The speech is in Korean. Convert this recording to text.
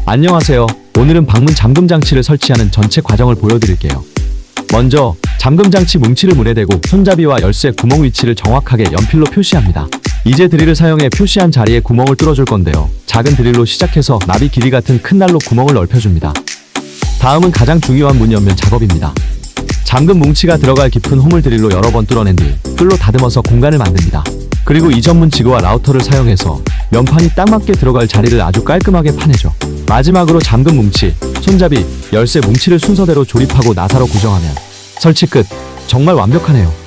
안녕하세요. 오늘은 방문 잠금 장치를 설치하는 전체 과정을 보여드릴게요. 먼저 잠금 장치 뭉치를 물에 대고 손잡이와 열쇠 구멍 위치를 정확하게 연필로 표시합니다. 이제 드릴을 사용해 표시한 자리에 구멍을 뚫어줄 건데요. 작은 드릴로 시작해서 나비 길이 같은 큰 날로 구멍을 넓혀줍니다. 다음은 가장 중요한 문 연면 작업입니다. 잠금 뭉치가 들어갈 깊은 홈을 드릴로 여러 번 뚫어낸 뒤 뿔로 다듬어서 공간을 만듭니다. 그리고 이 전문 지그와 라우터를 사용해서 면판이 딱 맞게 들어갈 자리를 아주 깔끔하게 파내죠. 마지막으로 잠금 뭉치, 손잡이, 열쇠 뭉치를 순서대로 조립하고 나사로 고정하면 설치 끝! 정말 완벽하네요.